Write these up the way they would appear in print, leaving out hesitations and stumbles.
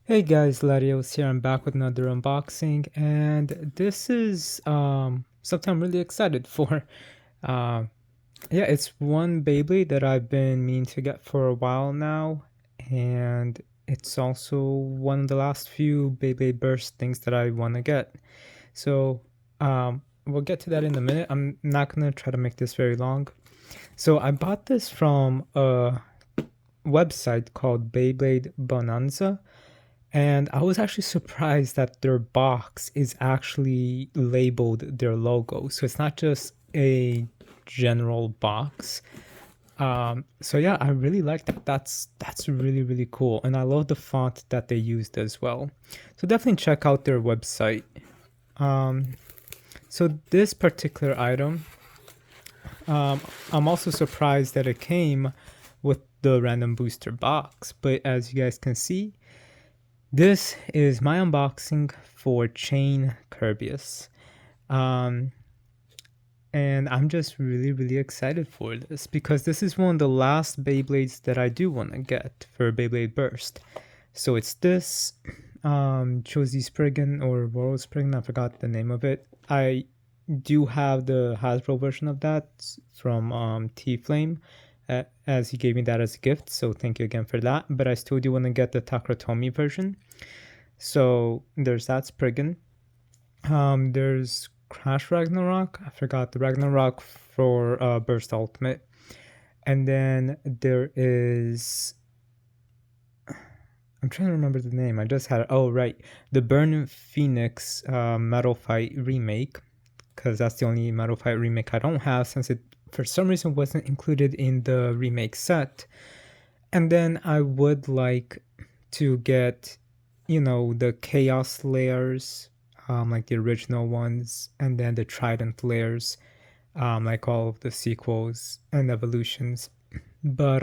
Hey guys, Larios here. I'm back with another unboxing, and this is something I'm really excited for. Uh, yeah, it's one Beyblade that I've been meaning to get for a while now, and it's also one of the last few Beyblade Burst things that I want to get. So we'll get to that in a minute. I'm not gonna try to make this very long. So I bought this from a website called Beyblade Bonanza. And I was actually surprised that their box is actually labeled their logo. So it's not just a general box. So yeah, I really like that. That's really cool. And I love the font that they used as well. So definitely check out their website. Um, so this particular item, I'm also surprised that it came with the random booster box. But as you guys can see, this is my unboxing for Chain Kerbeus. Um, and I'm just really excited for this because this is one of the last Beyblades that I do want to get for Beyblade Burst. So it's this Josie Spriggan or World Spriggan, I forgot the name of it. I do have the Hasbro version of that from T-Flame, as he gave me that as a gift, so thank you again for that. But I still do want to get the Takratomi version. So there's that Spriggan. There's Crash Ragnarok. I forgot the Ragnarok for Burst Ultimate. And then there is, I'm trying to remember the name. I just had it. Oh, right. The Burn Phoenix Metal Fight remake. Because that's the only Metal Fight remake I don't have, since it for some reason wasn't included in the remake set. And then I would like to get, the Chaos layers, like the original ones, and then the Trident layers, like all of the sequels and evolutions. But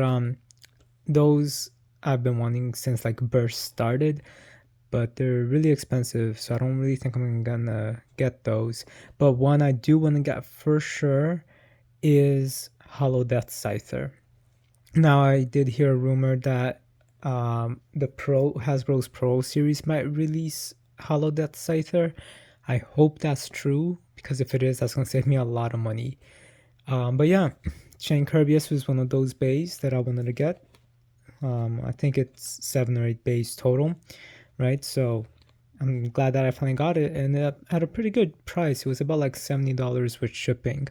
those I've been wanting since like Burst started, but they're really expensive, so I don't really think I'm gonna get those. But one I do want to get for sure is Hollow Death Scyther. Now, I did hear a rumor that the Hasbro's Pro series might release Hollow Death Scyther. I hope that's true, because if it is, that's gonna save me a lot of money. But yeah, Chain Kerbeus was one of those bays that I wanted to get. I think it's 7 or 8 bays total, right? So I'm glad that I finally got it, and at a pretty good price. It was about like $70 with shipping.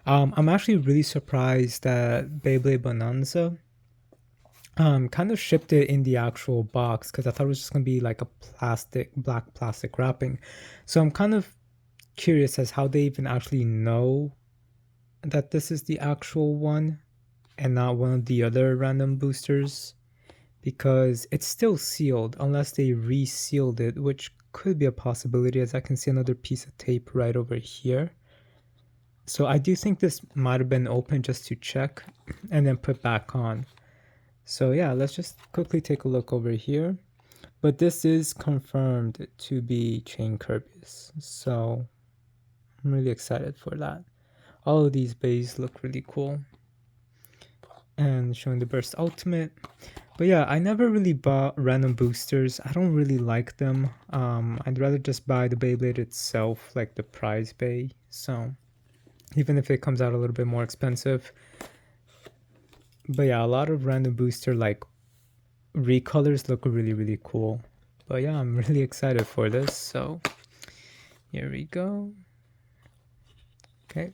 I'm actually really surprised that Beyblade Bonanza kind of shipped it in the actual box, because I thought it was just gonna be like a black plastic wrapping. So I'm kind of curious as how they even actually know that this is the actual one and not one of the other random boosters, because it's still sealed unless they resealed it, which could be a possibility, as I can see another piece of tape right over here. So I do think this might have been open just to check and then put back on. So yeah, let's just quickly take a look over here. But this is confirmed to be Chain Kerbeus, so I'm really excited for that. All of these bays look really cool. And showing the Burst Ultimate. But yeah, I never really bought random boosters. I don't really like them. I'd rather just buy the Beyblade itself, like the prize bay. So even if it comes out a little bit more expensive. But yeah, a lot of random booster like recolors look really cool. But yeah, I'm really excited for this. So here we go. Okay.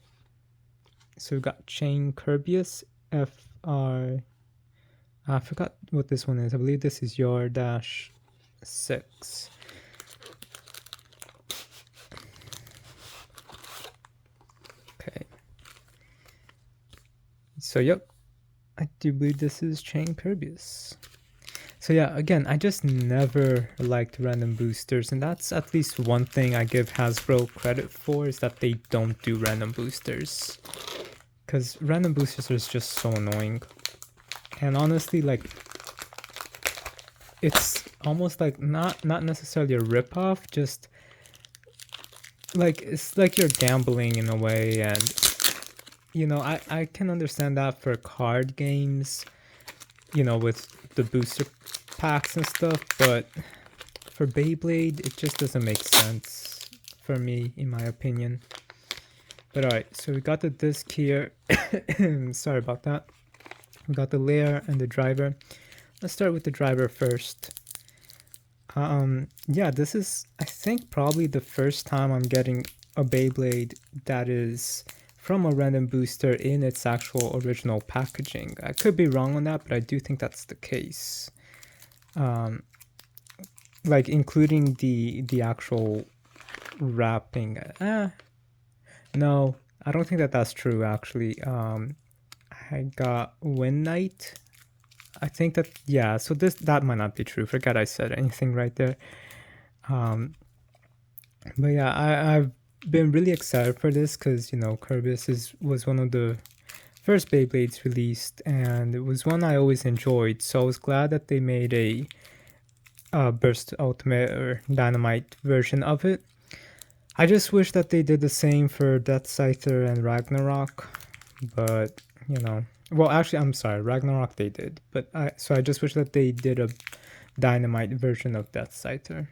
So we've got Chain Kerbeus FR. I forgot what this one is. I believe this is your -6. Okay. So yep, I do believe this is Chain Kerbeus. So yeah, again, I just never liked random boosters, and that's at least one thing I give Hasbro credit for, is that they don't do random boosters. Because random boosters are just so annoying. And honestly, like, it's almost like not necessarily a ripoff, just like it's like you're gambling in a way. And I can understand that for card games, with the booster packs and stuff, but for Beyblade, it just doesn't make sense for me, in my opinion. But alright, so we got the disc here. Sorry about that. We got the layer and the driver. Let's start with the driver first. Yeah, this is, I think, probably the first time I'm getting a Beyblade that is from a random booster in its actual original packaging. I could be wrong on that, but I do think that's the case. Like including the actual wrapping. No, I don't think that that's true actually. I got Wind Knight. I think that, yeah, so that might not be true. Forget I said anything right there. But yeah, I've been really excited for this because, you know, Kerbeus was one of the first Beyblades released, and it was one I always enjoyed. So I was glad that they made a Burst Ultimate or Dynamite version of it. I just wish that they did the same for Death Scyther and Ragnarok, but, you know, well, actually, I'm sorry, Ragnarok they did, but I just wish that they did a Dynamite version of Death Scyther.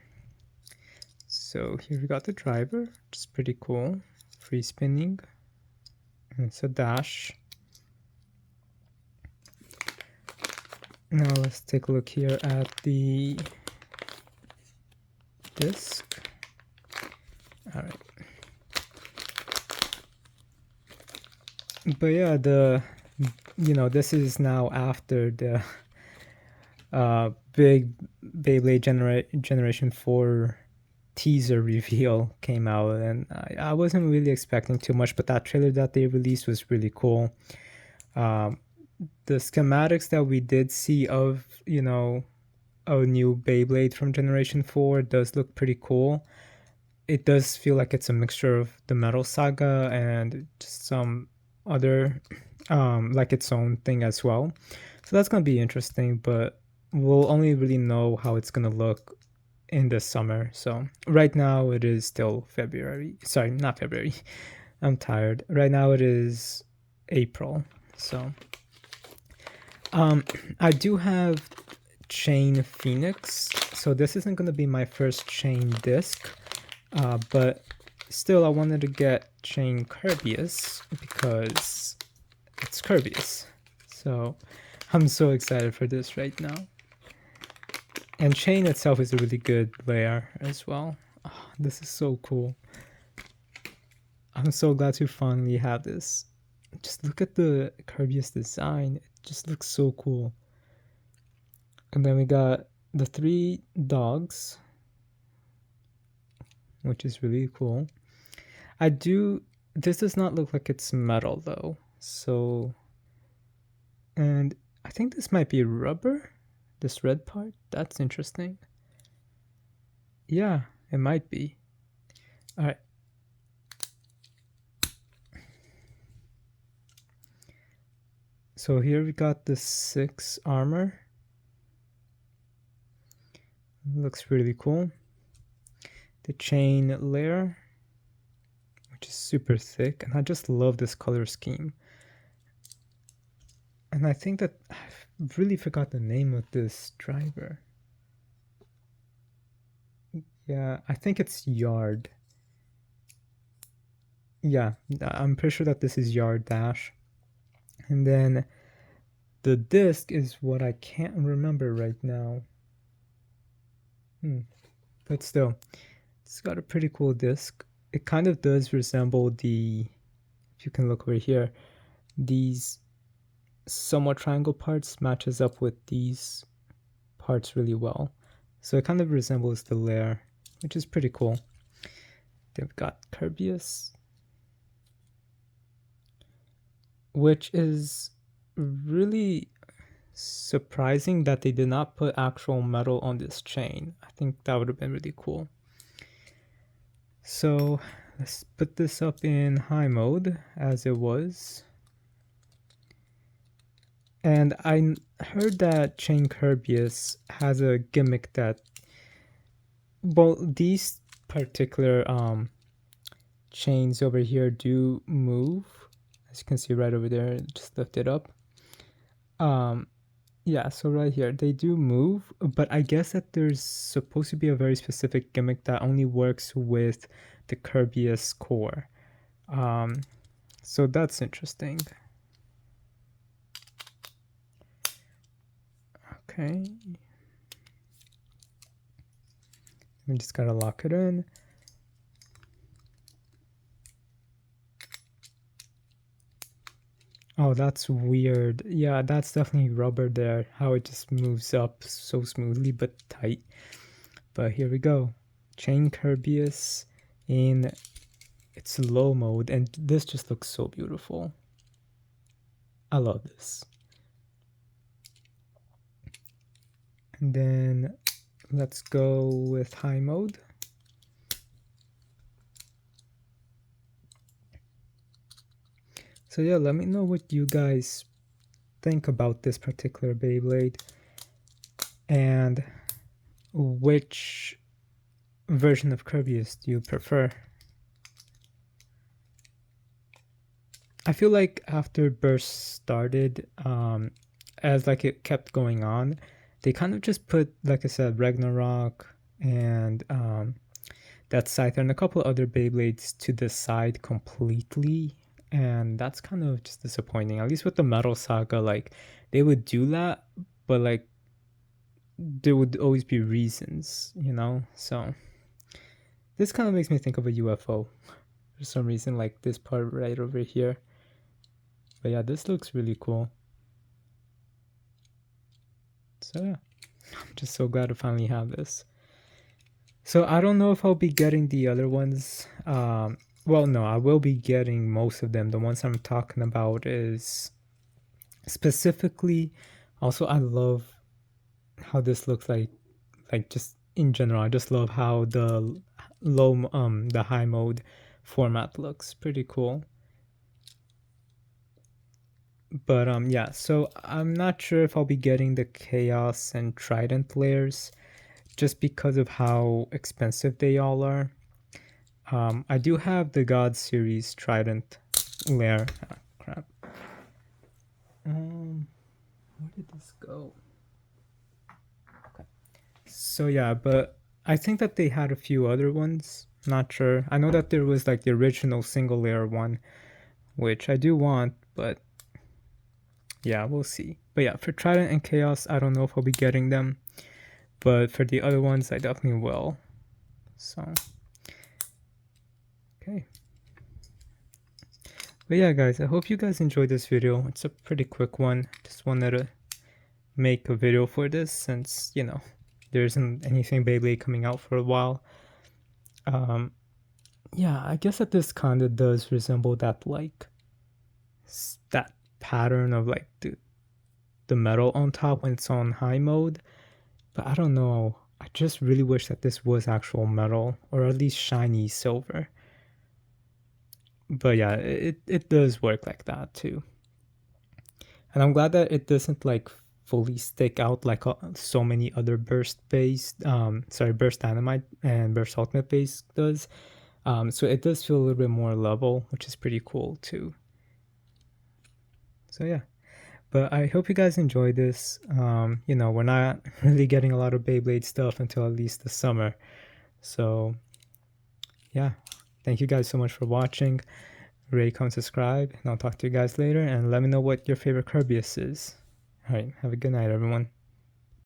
So here we got the driver, which is pretty cool. Free spinning. And it's a dash. Now let's take a look here at the disc. All right. But yeah, this is now after the big Beyblade Generation 4 teaser reveal came out, and I wasn't really expecting too much, but that trailer that they released was really cool. The schematics that we did see of, you know, a new Beyblade from Generation 4 does look pretty cool. It does feel like it's a mixture of the Metal Saga and just some other, like its own thing as well. So that's going to be interesting, but we'll only really know how it's going to look in the summer. So right now it is still February. Sorry, not February. I'm tired. Right now it is April. So I do have Chain Phoenix. So this isn't going to be my first Chain disc, but still I wanted to get Chain Kerbeus because it's Kerbeus. So I'm so excited for this right now. And Chain itself is a really good layer as well. Oh, this is so cool. I'm so glad to finally have this. Just look at the Kerbeus design. It just looks so cool. And then we got the 3 dogs, which is really cool. This does not look like it's metal though. So, and I think this might be rubber. This red part, that's interesting. Yeah, it might be. All right. So here we got the 6 armor. Looks really cool. The chain layer, which is super thick, and I just love this color scheme. And I think that I really forgot the name of this driver. Yeah, I think it's Yard. Yeah, I'm pretty sure that this is Yard Dash. And then the disc is what I can't remember right now. But still, it's got a pretty cool disc. It kind of does resemble if you can look over here, these somewhat triangle parts matches up with these parts really well. So it kind of resembles the layer, which is pretty cool. Then we've got Kerbeus, which is really surprising that they did not put actual metal on this chain. I think that would have been really cool. So let's put this up in high mode as it was. And I heard that Chain Kerbeus has a gimmick that, well, these particular chains over here do move. As you can see right over there, just lift it up. Yeah, so right here, they do move, but I guess that there's supposed to be a very specific gimmick that only works with the Kerbeus core. So that's interesting. Okay. We just gotta lock it in. Oh, that's weird. Yeah, that's definitely rubber there. How it just moves up so smoothly but tight. But here we go. Chain Kerbeus in its low mode, and this just looks so beautiful. I love this. And then let's go with high mode. So yeah, let me know what you guys think about this particular Beyblade and which version of Kerbeus do you prefer. I feel like after Burst started, as like it kept going on, they kind of just put, like I said, Ragnarok and that Scyther and a couple other Beyblades to the side completely, and that's kind of just disappointing. At least with the Metal Saga, like they would do that, but like there would always be reasons, you know? So this kind of makes me think of a UFO for some reason, like this part right over here. But yeah, this looks really cool. So yeah, I'm just so glad to finally have this. So I don't know if I'll be getting the other ones. Well, no, I will be getting most of them. The ones I'm talking about is specifically. Also, I love how this looks like just in general. I just love how the the high mode format looks pretty cool. But yeah, so I'm not sure if I'll be getting the Chaos and Trident layers just because of how expensive they all are. I do have the God series Trident layer. Oh, crap. Where did this go? Okay. So yeah, but I think that they had a few other ones. Not sure. I know that there was like the original single layer one, which I do want, but yeah, we'll see. But yeah, for Trident and Chaos, I don't know if I'll be getting them, but for the other ones, I definitely will. So, okay. But yeah, guys, I hope you guys enjoyed this video. It's a pretty quick one. Just wanted to make a video for this since, you know, there isn't anything Beyblade coming out for a while. Yeah, I guess that this kind of does resemble that, like, that pattern of, like, the metal on top when it's on high mode. But I don't know. I just really wish that this was actual metal, or at least shiny silver. But yeah, it does work like that too. And I'm glad that it doesn't like fully stick out like so many other burst dynamite and burst ultimate base does. So it does feel a little bit more level, which is pretty cool too. So yeah, but I hope you guys enjoyed this. You know, we're not really getting a lot of Beyblade stuff until at least the summer. So yeah, thank you guys so much for watching. Rate, comment, subscribe, and I'll talk to you guys later, and let me know what your favorite Kerbeus is. Alright, have a good night, everyone.